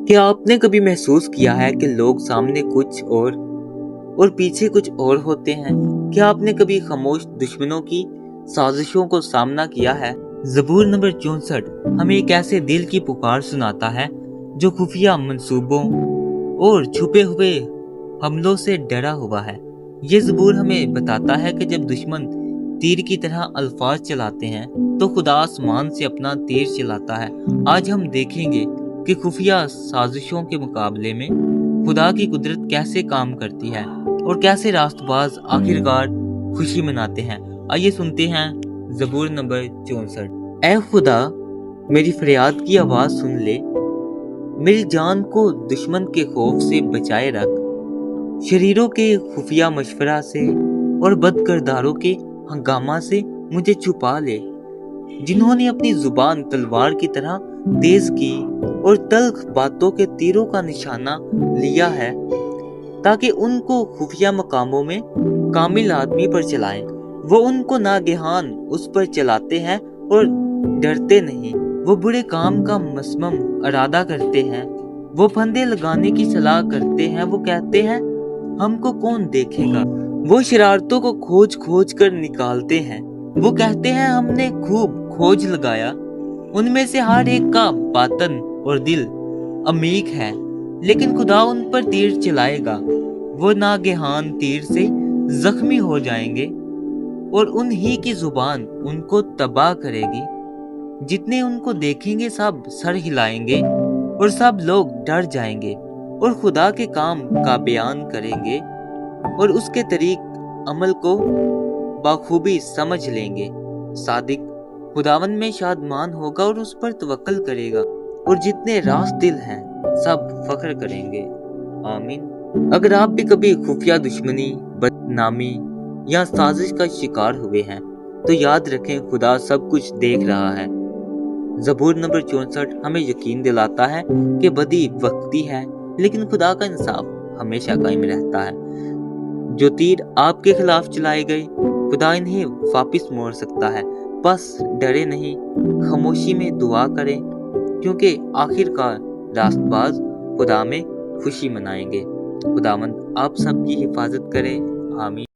क्या आपने कभी महसूस किया है कि लोग सामने कुछ और पीछे कुछ और होते हैं? क्या आपने कभी खामोश दुश्मनों की साजिशों को सामना किया है? ज़बूर नंबर 64 हमें एक ऐसे दिल की पुकार सुनाता है जो खुफिया मंसूबों और छुपे हुए हमलों से डरा हुआ है। ये ज़बूर हमें बताता है कि जब दुश्मन तीर की तरह अल्फाज चलाते हैं तो खुदा आसमान से अपना तीर चलाता है। आज हम देखेंगे कि खुफिया साजिशों के मुकाबले में खुदा की कुदरत कैसे काम करती है और कैसे रास्तबाज आखिरकार खुशी मनाते हैं। आइए सुनते हैं ज़बूर नंबर 64। ऐ खुदा, मेरी फरियाद की आवाज़ सुन ले, मेरी जान को दुश्मन के खौफ से बचाए रख, शरीरों के खुफिया मशवरा से और बदकिरदारों के हंगामा से मुझे छुपा ले, जिन्होंने अपनी जुबान तलवार की तरह तेज की और तल्ख बातों के तीरों का निशाना लिया है, ताकि उनको खुफिया मकामों में कामिल आदमी पर चलाएं। वो उनको नागहान उस पर चलाते हैं और डरते नहीं। वो बुरे काम का मसमम इरादा करते हैं। वो फंदे लगाने की सलाह करते हैं। वो कहते हैं, हमको कौन देखेगा। वो शरारतों को खोज खोज कर निकालते हैं। वो कहते हैं, हमने खूब खोज लगाया। उनमें से हर एक का बातन और दिल अमीक है, लेकिन खुदा उन पर तीर चलाएगा। वो नागहान तीर से जख्मी हो जाएंगे और उन्हीं की जुबान उनको तबाह करेगी। जितने उनको देखेंगे सब सर हिलाएंगे और सब लोग डर जाएंगे और खुदा के काम का बयान करेंगे और उसके तरीक अमल को बाखूबी समझ लेंगे। सादिक खुदावन में शादमान होगा और उस पर तवक्कल करेगा, और जितने रास दिल हैं सब फख्र करेंगे। आमीन। अगर आप भी कभी खुफिया दुश्मनी, बदनामी या साजिश का शिकार हुए हैं तो याद रखें, खुदा सब कुछ देख रहा है। ज़बूर नंबर 64 हमें यकीन दिलाता है कि बदी वक्ती है, लेकिन खुदा का इंसाफ हमेशा कायम रहता है। जो तीर आपके खिलाफ चलाए गए, खुदा इन्हें वापस मोड़ सकता है। बस डरे नहीं, खामोशी में दुआ करें, क्योंकि आखिरकार रास्तबाज खुदा में खुशी मनाएंगे। खुदावंद आप सबकी हिफाजत करे। आमीन।